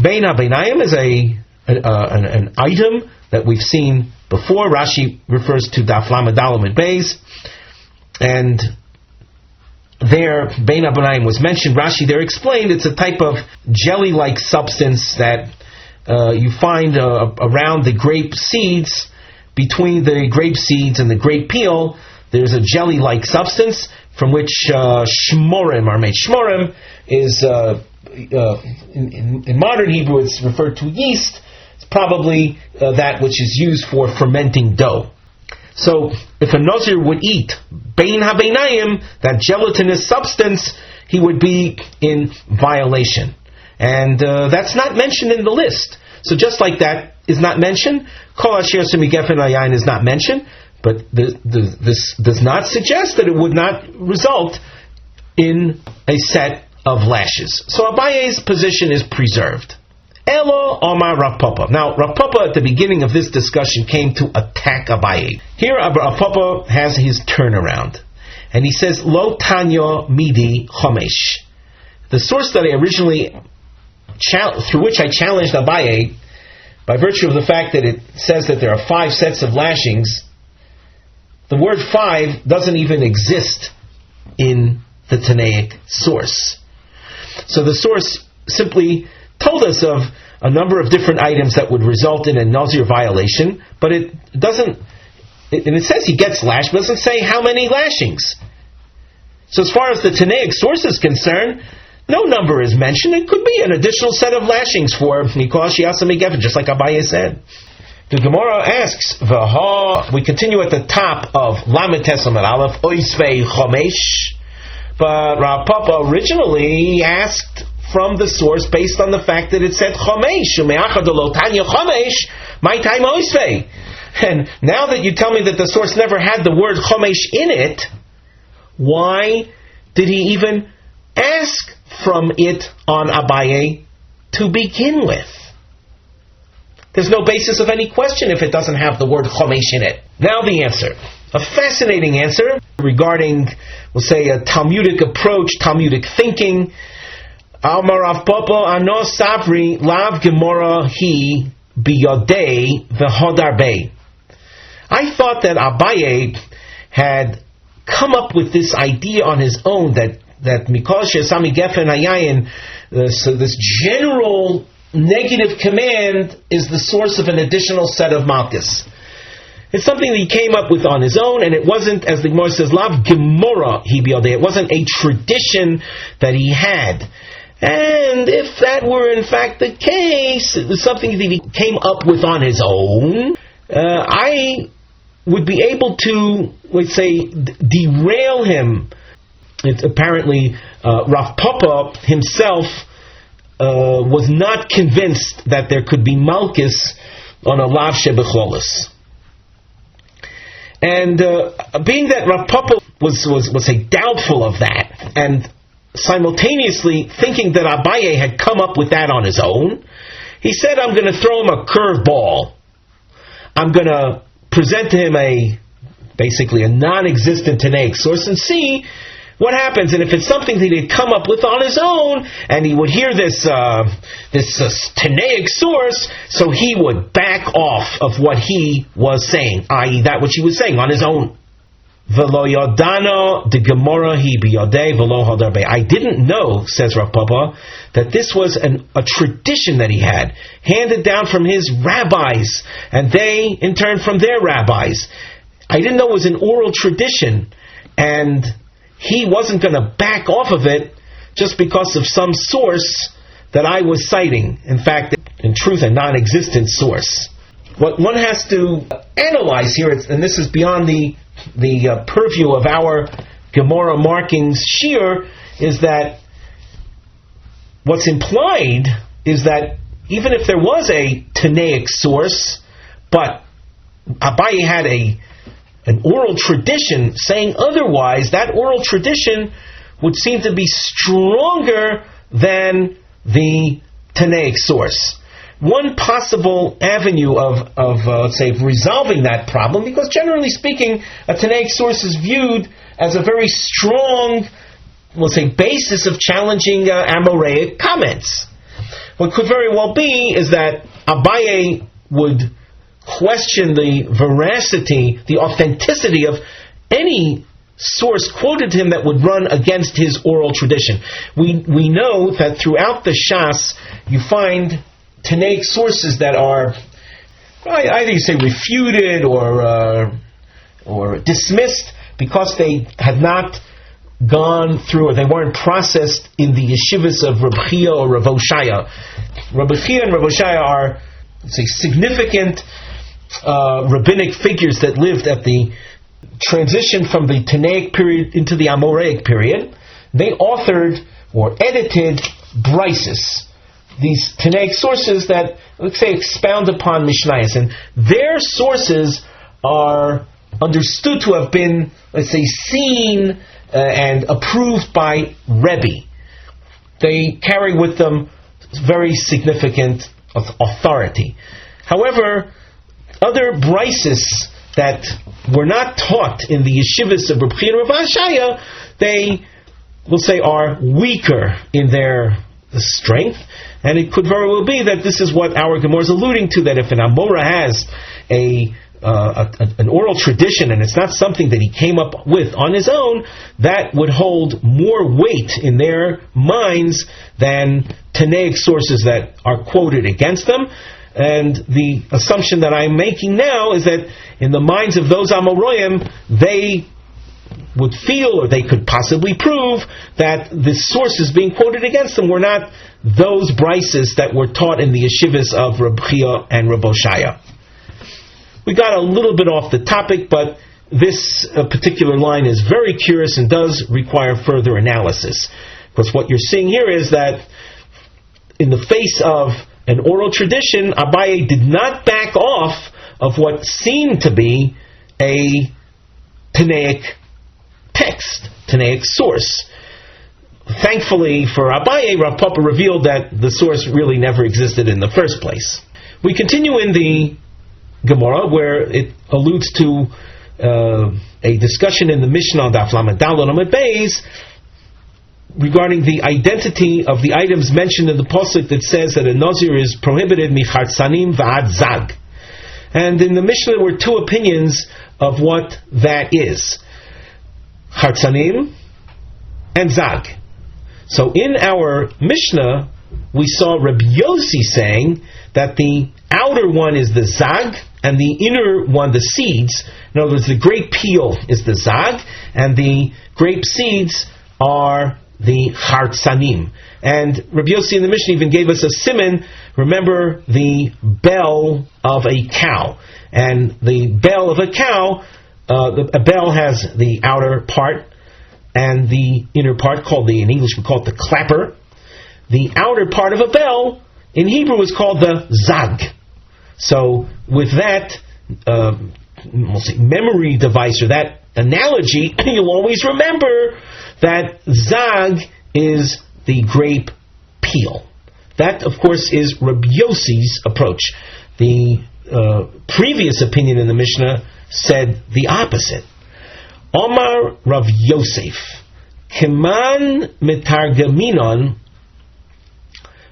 Bein HaBeinayim is an item that we've seen before. Rashi refers to Daf Lamed Beis, and there Bein HaBeinayim was mentioned. Rashi there explained it's a type of jelly-like substance that you find around the grape seeds. Between the grape seeds and the grape peel, there's a jelly-like substance from which shmorim are made. Shmorim is, in modern Hebrew, it's referred to yeast. It's probably that which is used for fermenting dough. So, if a Nazir would eat Bein HaBeinayim, that gelatinous substance, he would be in violation. And that's not mentioned in the list. So just like that is not mentioned, Kol Asher Semigefen Ayin is not mentioned, but this does not suggest that it would not result in a set of lashes. So Abaye's position is preserved. Elo Omar Rav Papa. Now, Rav Papa at the beginning of this discussion came to attack Abaye. Here Rav Papa has his turnaround. And he says, Lo Tanya Midi Chomesh. The source that I originally through which I challenged Abaye, by virtue of the fact that it says that there are 5 sets of lashings, the word 5 doesn't even exist in the Tanaic source. So the source simply told us of a number of different items that would result in a Nazir violation, but it doesn't, and it says he gets lashed, but it doesn't say how many lashings. So as far as the Tanaic source is concerned, no number is mentioned. It could be an additional set of lashings for Mikosh Yasami Gefen, just like Abaye said. The Gemara asks, we continue at the top of Lamed Tesam Aleph, Oisvei Chomesh, but Rav Papa originally asked from the source based on the fact that it said Chomesh, Chomesh, my time Oisvei. And now that you tell me that the source never had the word Chomesh in it, why did he even ask from it on Abaye to begin with? There's no basis of any question if it doesn't have the word Chomesh in it. Now the answer. A fascinating answer regarding, we'll say, a Talmudic approach, Talmudic thinking. Amar Rav Papa ano sabri lav gemara hi biyodei v'hodarbei. I thought that Abaye had come up with this idea on his own, that Mikosh Yasami Gefen Hayayin, so this general negative command is the source of an additional set of malchus. It's something that he came up with on his own, and it wasn't, as the Gemara says, lav gemora hi biyodei. It wasn't a tradition that he had. And if that were in fact the case, it was something that he came up with on his own, I would be able to, let's say, derail him. It's apparently Rav Papa himself was not convinced that there could be malchus on a lav shebecholos. And being that Rav Papa was say, doubtful of that, and simultaneously thinking that Abaye had come up with that on his own, he said, I'm going to throw him a curveball. I'm going to present to him basically a non-existent Tanaic source and see what happens. And if it's something that he'd come up with on his own, and he would hear this Tanaic source, so he would back off of what he was saying, i.e. that which he was saying on his own. V'lo yodano de Gemara hi biyodei v'lo hadarbe. I didn't know, says Rav Papa, that this was a tradition that he had, handed down from his rabbis, and they, in turn, from their rabbis. I didn't know it was an oral tradition, and he wasn't going to back off of it just because of some source that I was citing. In fact, in truth, a non-existent source. What one has to analyze here, and this is beyond the purview of our Gemara markings shiur, is that what's implied is that even if there was a Tanaic source, but Abaye had an oral tradition saying otherwise, that oral tradition would seem to be stronger than the Tanaic source. One possible avenue of let's say, resolving that problem, because generally speaking, a Tanaic source is viewed as a very strong, we'll say, basis of challenging Amoraic comments. What could very well be is that Abaye would question the veracity, the authenticity of any source quoted to him that would run against his oral tradition. We know that throughout the Shas, you find Tanaic sources that are either you say refuted or dismissed because they had not gone through, or they weren't processed in the yeshivas of Reb Chia or Rav Oshaya. Reb Chia and Rav Oshaya are, let's say, significant rabbinic figures that lived at the transition from the Tanaic period into the Amoraic period. They authored or edited brises, these Tanaic sources that, let's say, expound upon Mishnayos, and their sources are understood to have been, let's say, seen and approved by Rebbe. They carry with them very significant authority. However, other brises that were not taught in the yeshivas of Reb Chia and Rav Oshaya, they, we'll say, are weaker in their strength, and it could very well be that this is what our Gemara is alluding to, that if an Amora has an oral tradition and it's not something that he came up with on his own, that would hold more weight in their minds than Tanaic sources that are quoted against them. And the assumption that I'm making now is that in the minds of those Amoraim, they would feel, or they could possibly prove, that the sources being quoted against them were not those brises that were taught in the yeshivas of Reb Chia and Reb Oshaya. We got a little bit off the topic, but this particular line is very curious and does require further analysis. Because what you're seeing here is that in the face of an oral tradition, Abaye did not back off of what seemed to be a Tanaic text, Tanaic source. Thankfully for Abaye, Rav Papa revealed that the source really never existed in the first place. We continue in the Gemara, where it alludes to a discussion in the Mishnah on Daf Lamed Daled Amud Beis regarding the identity of the items mentioned in the pasuk that says that a Nazir is prohibited michartzanim v'ad zag. And in the Mishnah there were two opinions of what that is: chartzanim and zag. So in our Mishnah we saw Rabbi Yossi saying that the outer one is the zag and the inner one the seeds. In other words, the grape peel is the zag and the grape seeds are the chartzanim. And Rabbi Yossi in the Mishnah even gave us a siman. Remember the bell of a cow. And the bell of a cow, a bell has the outer part and the inner part, called in English we call it the clapper. The outer part of a bell in Hebrew is called the zag. So with that we'll say memory device, or that analogy, you'll always remember that zag is the grape peel. That, of course, is Rabbi Yossi's approach. The previous opinion in the Mishnah said the opposite. Omar Rav Yosef, Keman Metargaminon.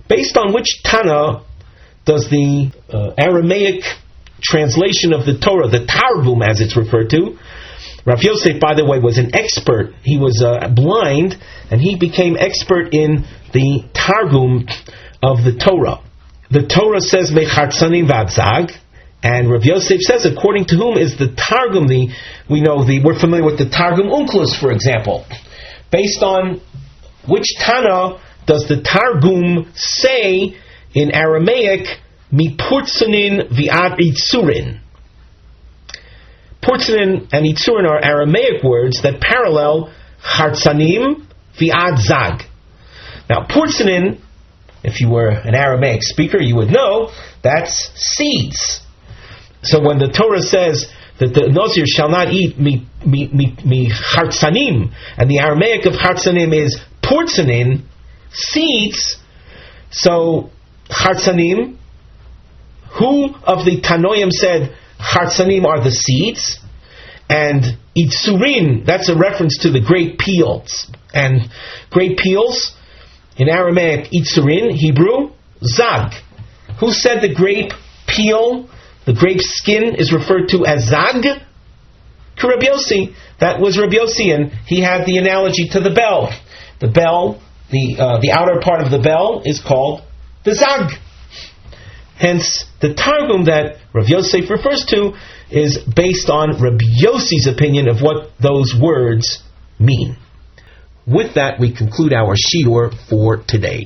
Based on which Tana does the Aramaic translation of the Torah, the Targum as it's referred to, Rav Yosef, by the way, was an expert. He was blind, and he became expert in the Targum of the Torah. The Torah says mechatzanim v'adzag, and Rav Yosef says, according to whom is the Targum? We're familiar with the Targum Onkelos, for example. Based on which Tana does the Targum say in Aramaic, mipurtzanin v'ad itzurin? Purtzanin and itzurin are Aramaic words that parallel chartzanim v'ad zag. Now, purtzanin, if you were an Aramaic speaker, you would know that's seeds. So when the Torah says that the Nazir shall not eat mi chartzanim, and the Aramaic of chartzanim is purtzanin, seeds, so chartzanim, who of the Tanoim said chartzanim are the seeds, and itzurin, that's a reference to the grape peels, and grape peels in Aramaic itzurin, Hebrew zag. Who said the grape peel, the grape skin, is referred to as zag? Rabbi Yossi. That was Rabbi Yossi, and he had the analogy to the bell. The bell, the outer part of the bell is called the zag. Hence, the Targum that Rav Yosef refers to is based on Rabbi Yossi's opinion of what those words mean. With that, we conclude our shiur for today.